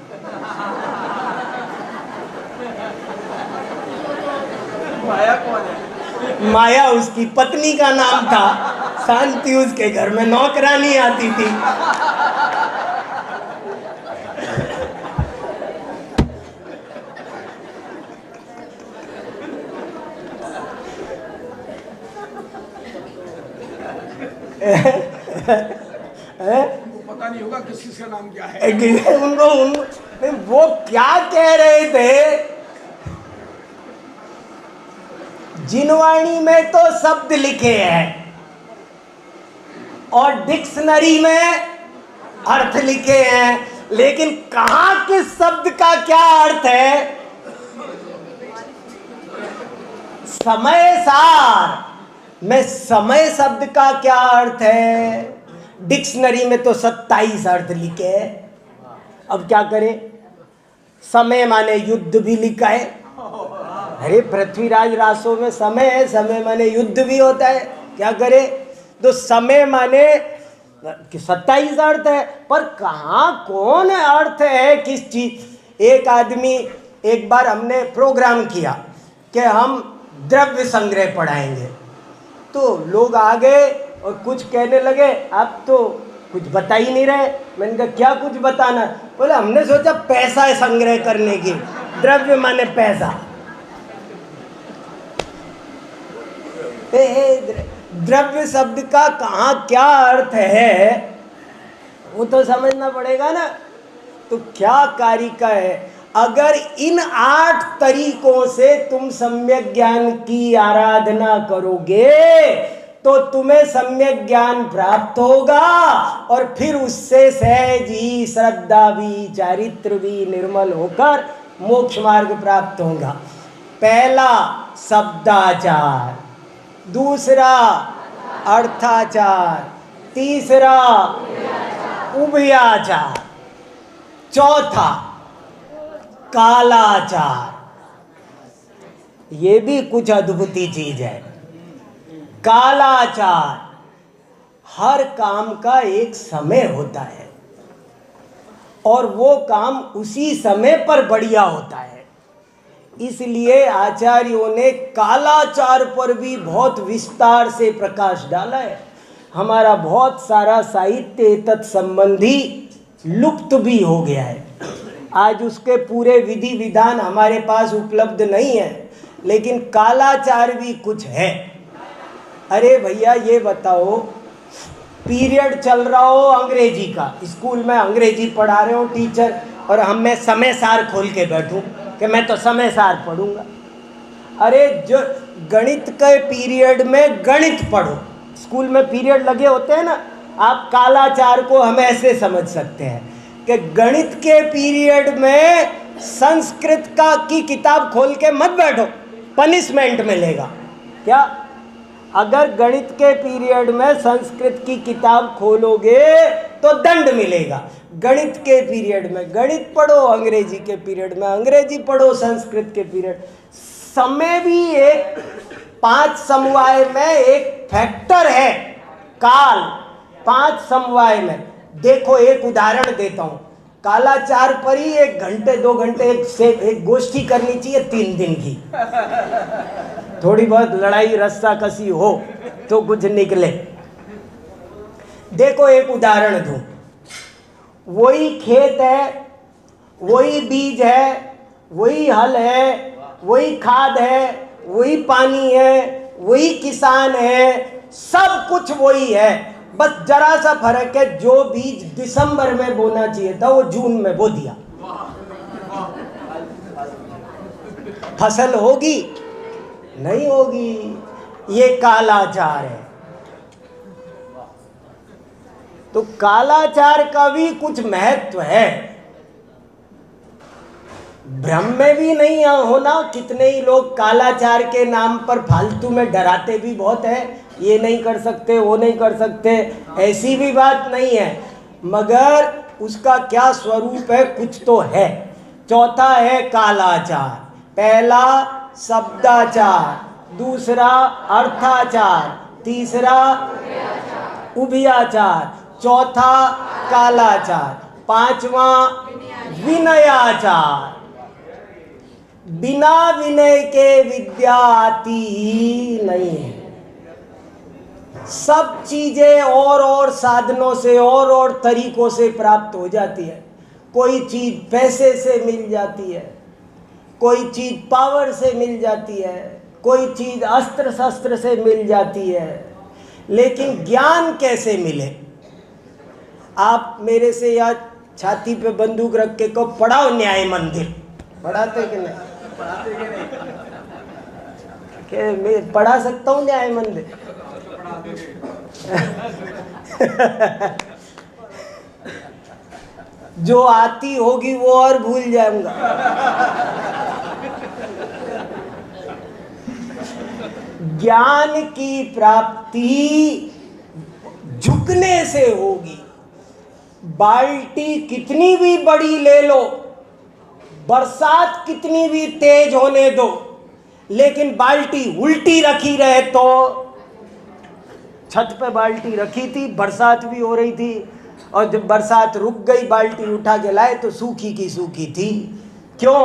माया कौन है? माया उसकी पत्नी का नाम था। शांति उसके घर में नौकरानी आती थी। पता नहीं होगा किसका नाम क्या है। वो क्या कह रहे थे, जिनवाणी में तो शब्द लिखे हैं और डिक्शनरी में अर्थ लिखे हैं, लेकिन कहां किस शब्द का क्या अर्थ है? समय सार में समय शब्द का क्या अर्थ है? डिक्शनरी में तो 27 अर्थ लिखे हैं। अब क्या करें? समय माने युद्ध भी लिखा है। अरे पृथ्वीराज रासो में समय है, समय माने युद्ध भी होता है। क्या करे? तो समय माने 27 अर्थ है, पर कहाँ कौन अर्थ है किस चीज? एक आदमी, एक बार हमने प्रोग्राम किया कि हम द्रव्य संग्रह पढ़ाएंगे, तो लोग आ गए और कुछ कहने लगे, आप तो कुछ बता ही नहीं रहे। मैंने कहा क्या कुछ बताना? बोले हमने सोचा पैसा संग्रह करने की, द्रव्य माने पैसा। द्रव्य शब्द का कहाँ क्या अर्थ है वो तो समझना पड़ेगा ना। तो क्या कारिका है? अगर इन 8 तरीकों से तुम सम्यक ज्ञान की आराधना करोगे तो तुम्हें सम्यक ज्ञान प्राप्त होगा, और फिर उससे सहज ही श्रद्धा भी, चारित्र भी निर्मल होकर मोक्ष मार्ग प्राप्त होगा। पहला शब्दाचार, दूसरा अर्थाचार, तीसरा उभयाचार, चौथा कालाचार। ये भी कुछ अद्भुती चीज है। कालाचार, हर काम का एक समय होता है और वो काम उसी समय पर बढ़िया होता है। इसलिए आचार्यों ने कालाचार पर भी बहुत विस्तार से प्रकाश डाला है। हमारा बहुत सारा साहित्य तत्संबंधी लुप्त भी हो गया है। आज उसके पूरे विधि विधान हमारे पास उपलब्ध नहीं है, लेकिन कालाचार भी कुछ है। अरे भैया ये बताओ, पीरियड चल रहा हो अंग्रेजी का, स्कूल में अंग्रेजी पढ़ा रहे हो टीचर, और मैं समय सार खोल के बैठूं कि मैं तो समय सार पढ़ूंगा। अरे जो गणित के पीरियड में गणित पढ़ो, स्कूल में पीरियड लगे होते हैं ना। आप कालाचार को हम ऐसे समझ सकते हैं कि गणित के पीरियड में संस्कृत की किताब खोल के मत बैठो, पनिशमेंट मिलेगा। क्या? अगर गणित के पीरियड में संस्कृत की किताब खोलोगे तो दंड मिलेगा। गणित के पीरियड में गणित पढ़ो, अंग्रेजी के पीरियड में अंग्रेजी पढ़ो, संस्कृत के पीरियड। समय भी एक 5 समवाय में एक फैक्टर है, काल 5 समवाय में। देखो एक उदाहरण देता हूँ, कालाचार पर ही 1 घंटे 2 घंटे एक गोष्ठी करनी चाहिए 3 दिन की। थोड़ी बहुत लड़ाई रस्सा कसी हो तो कुछ निकले। देखो एक उदाहरण दूं, वही खेत है, वही बीज है, वही हल है, वही खाद है, वही पानी है, वही किसान है, सब कुछ वही है। बस जरा सा फर्क है, जो बीज दिसंबर में बोना चाहिए था वो जून में बो दिया। फसल होगी? नहीं होगी। ये कालाचार है। तो कालाचार का भी कुछ महत्व है। भ्रम में भी नहीं होना। कितने ही लोग कालाचार के नाम पर फालतू में डराते भी बहुत है, ये नहीं कर सकते, वो नहीं कर सकते। ऐसी भी बात नहीं है, मगर उसका क्या स्वरूप है कुछ तो है। चौथा है कालाचार। पहला शब्दाचार, दूसरा अर्थाचार, तीसरा उभयाचार, चौथा कालाचार, 5वां विनयाचार। बिना विनय के विद्या आती ही नहीं है। सब चीजें और साधनों से और तरीकों से प्राप्त हो जाती है। कोई चीज पैसे से मिल जाती है, कोई चीज पावर से मिल जाती है, कोई चीज अस्त्र शस्त्र से मिल जाती है, लेकिन ज्ञान कैसे मिले? आप मेरे से या छाती पे बंदूक रख के को पढ़ाओ न्याय मंदिर, पढ़ाते कि नहीं? कि मैं पढ़ा सकता हूँ न्याय मंदिर? जो आती होगी वो और भूल जाऊंगा। ज्ञान की प्राप्ति झुकने से होगी। बाल्टी कितनी भी बड़ी ले लो, बरसात कितनी भी तेज होने दो, लेकिन बाल्टी उल्टी रखी रहे तो, छत पे बाल्टी रखी थी, बरसात भी हो रही थी, और जब बरसात रुक गई बाल्टी उठा के लाए तो सूखी की सूखी थी। क्यों?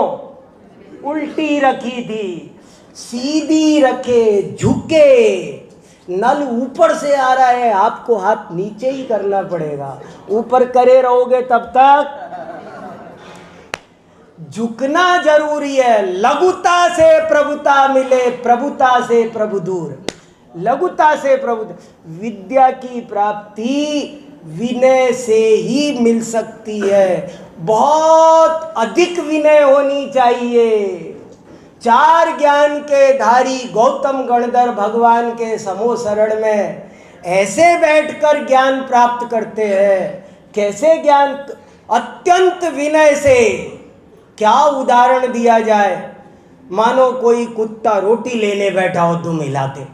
उल्टी रखी थी। सीधी रखे, झुके, नल ऊपर से आ रहा है, आपको हाथ नीचे ही करना पड़ेगा। ऊपर करे रहोगे तब तक झुकना जरूरी है। लघुता से प्रभुता मिले, प्रभुता से प्रभु दूर। लघुता से प्रभु, विद्या की प्राप्ति विनय से ही मिल सकती है। बहुत अधिक विनय होनी चाहिए। 4 ज्ञान के धारी गौतम गणधर भगवान के समो शरण में ऐसे बैठकर ज्ञान प्राप्त करते हैं। कैसे ज्ञान? अत्यंत विनय से। क्या उदाहरण दिया जाए? मानो कोई कुत्ता रोटी लेने बैठा हो, तुम हिलाते।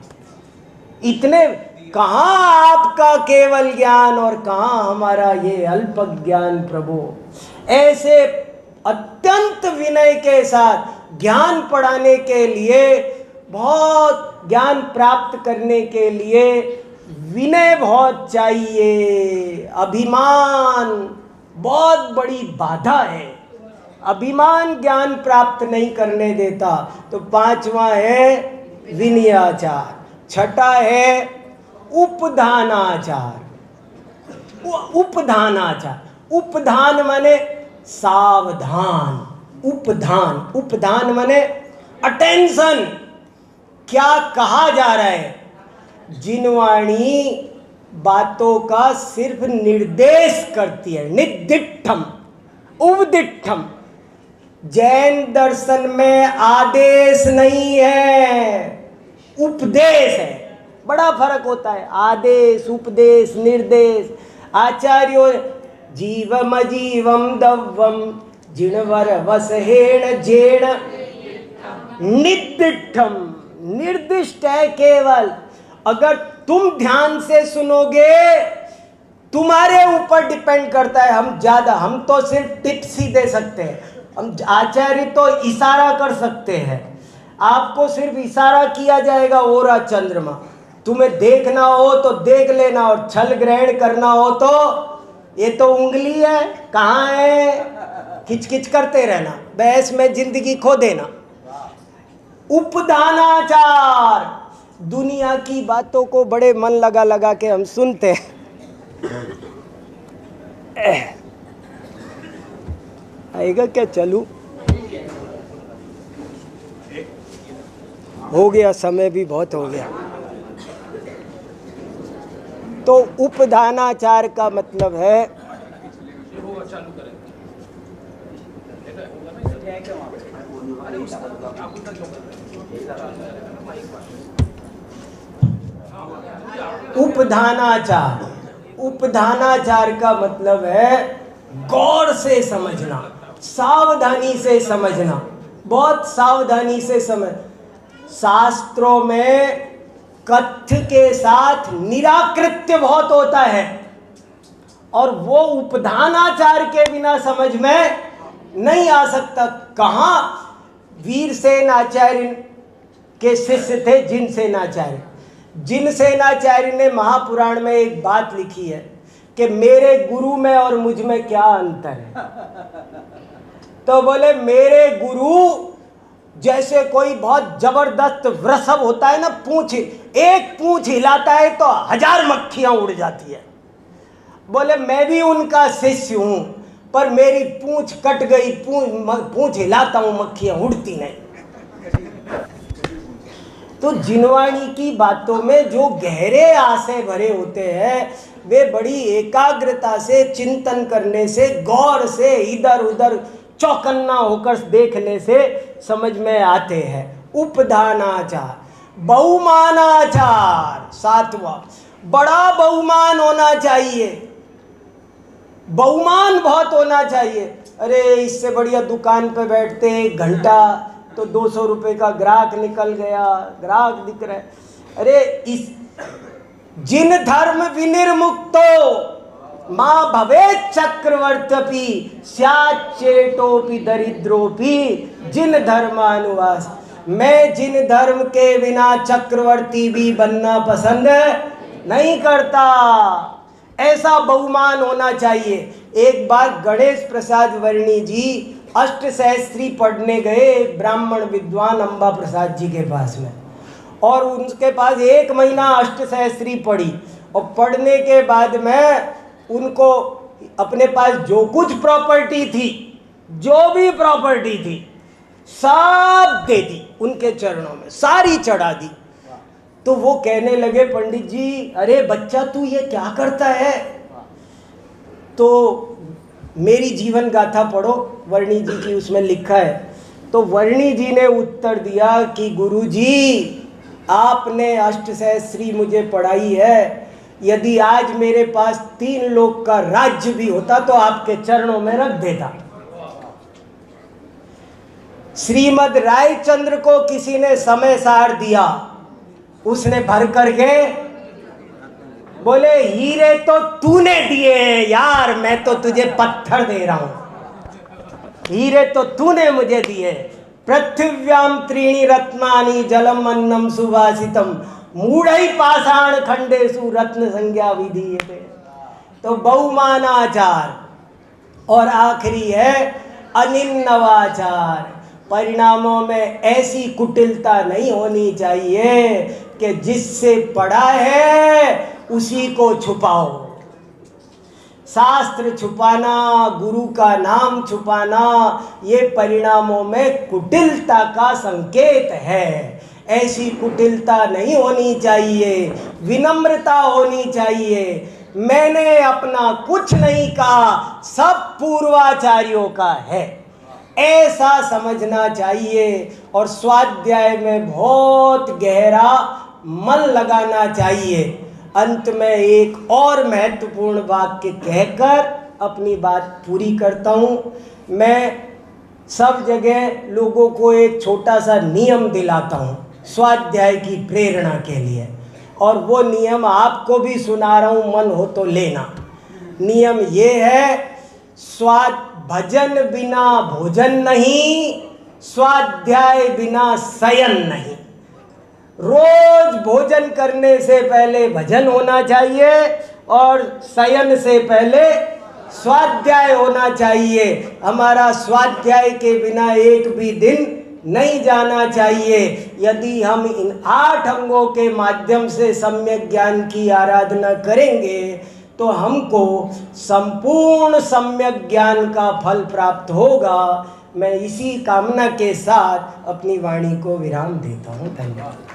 इतने कहाँ आपका केवल ज्ञान और कहाँ हमारा ये अल्प ज्ञान प्रभु। ऐसे अत्यंत विनय के साथ ज्ञान पढ़ाने के लिए, बहुत ज्ञान प्राप्त करने के लिए विनय बहुत चाहिए। अभिमान बहुत बड़ी बाधा है। अभिमान ज्ञान प्राप्त नहीं करने देता। तो 5वां है विनयाचार, 6ठा है उपधानाचार। उपधानाचार, उपधान माने सावधान। उपधान, उपधान माने अटेंशन। क्या कहा जा रहा है? जिनवाणी बातों का सिर्फ निर्देश करती है। निदिठम, उपदिठम। जैन दर्शन में आदेश नहीं है, उपदेश है। बड़ा फर्क होता है, आदेश, उपदेश, निर्देश। आचार्यो जीवम जीवम दव्वम जिणवर वसहेण जेण निदिठम। निर्दिष्ट है केवल। अगर तुम ध्यान से सुनोगे, तुम्हारे ऊपर डिपेंड करता है। हम तो सिर्फ टिप्स ही दे सकते हैं। हम आचार्य तो इशारा कर सकते हैं। आपको सिर्फ इशारा किया जाएगा, ओरा चंद्रमा। तुम्हें देखना हो तो देख लेना, और छल ग्रहण करना हो तो ये तो उंगली है, कहाँ है, खिचखिच करते रहना, बहस में जिंदगी खो देना। उपधानाचार, दुनिया की बातों को बड़े मन लगा लगा के हम सुनते हैं। आएगा क्या? चलूं? हो गया, समय भी बहुत हो गया। तो उपधानाचार का मतलब है उपधानाचार। उपधानाचार का मतलब है गौर से समझना, सावधानी से समझना, बहुत सावधानी से समझ। शास्त्रों में कथ्य के साथ निराकृत्य बहुत होता है, और वो उपधानाचार के बिना समझ में नहीं आ सकता। कहाँ वीरसेन आचार्य के शिष्य थे जिनसेनाचार्य। जिनसेनाचार्य ने महापुराण में एक बात लिखी है कि मेरे गुरु में और मुझ में क्या अंतर है। तो बोले मेरे गुरु जैसे कोई बहुत जबरदस्त वृषभ होता है ना, एक पूंछ हिलाता है तो 1000 मक्खियां उड़ जाती है। बोले मैं भी उनका शिष्य हूं, पर मेरी पूंछ कट गई, पूंछ हिलाता हूं, मक्खियां उड़ती नहीं। तो जिनवाणी की बातों में जो गहरे आशय भरे होते हैं, वे बड़ी एकाग्रता से चिंतन करने से, गौर से, इधर उधर चौकन्ना होकर देखने से समझ में आते हैं। उपधानाचार, बहुमानाचार, 7वां, बड़ा बहुमान होना चाहिए। बहुमान बहुत होना चाहिए। अरे इससे बढ़िया दुकान पे बैठते 1 घंटा तो 200 रुपए का ग्राहक निकल गया, ग्राहक दिख रहा है। अरे इस जिन धर्म विनिर्मुक्तो माँ भवे चक्रवर्तपि स्याच्चेटोपि दरिद्रोपि जिन धर्मानुवास। मैं जिन धर्म के बिना चक्रवर्ती भी बनना पसंद नहीं करता। ऐसा बहुमान होना चाहिए। एक बार गणेश प्रसाद वर्णी जी अष्टसहस्त्री पढ़ने गए ब्राह्मण विद्वान अंबा प्रसाद जी के पास में, और उनके पास 1 महीना अष्टसहस्त्री पढ़ी। और पढ़ने के बाद में उनको अपने पास जो कुछ प्रॉपर्टी थी, जो भी प्रॉपर्टी थी, सब दे दी उनके चरणों में, सारी चढ़ा दी। तो वो कहने लगे, पंडित जी अरे बच्चा तू ये क्या करता है? तो मेरी जीवन गाथा पढ़ो, वर्णी जी की उसमें लिखा है। तो वर्णी जी ने उत्तर दिया कि गुरुजी आपने अष्टसहस्त्री मुझे पढ़ाई है, यदि आज मेरे पास 3 लोक का राज्य भी होता तो आपके चरणों में रख देता। श्रीमद रायचंद्र को किसी ने समय सार दिया, उसने भर करके बोले हीरे तो तूने दिए यार, मैं तो तुझे पत्थर दे रहा हूं। हीरे तो तूने मुझे दिए। पृथिव्याम त्रीणि रत्नानि जलम अन्नम सुवासितम मूढ़ई पाषाण खंडेषु रत्न संज्ञा विधीयते। तो बहुमानाचार। और आखिरी है अनिन्नवाचार। परिणामों में ऐसी कुटिलता नहीं होनी चाहिए कि जिससे पढ़ा है उसी को छुपाओ। शास्त्र छुपाना, गुरु का नाम छुपाना, ये परिणामों में कुटिलता का संकेत है। ऐसी कुटिलता नहीं होनी चाहिए, विनम्रता होनी चाहिए। मैंने अपना कुछ नहीं कहा, सब पूर्वाचार्यों का है, ऐसा समझना चाहिए। और स्वाध्याय में बहुत गहरा मन लगाना चाहिए। अंत में एक और महत्वपूर्ण वाक्य कहकर अपनी बात पूरी करता हूँ। मैं सब जगह लोगों को एक छोटा सा नियम दिलाता हूँ स्वाध्याय की प्रेरणा के लिए, और वो नियम आपको भी सुना रहा हूँ, मन हो तो लेना। नियम ये है, भजन बिना भोजन नहीं, स्वाध्याय बिना शयन नहीं। रोज भोजन करने से पहले भजन होना चाहिए और शयन से पहले स्वाध्याय होना चाहिए। हमारा स्वाध्याय के बिना एक भी दिन नहीं जाना चाहिए। यदि हम इन 8 अंगों के माध्यम से सम्यक ज्ञान की आराधना करेंगे तो हमको संपूर्ण सम्यक ज्ञान का फल प्राप्त होगा। मैं इसी कामना के साथ अपनी वाणी को विराम देता हूँ। धन्यवाद।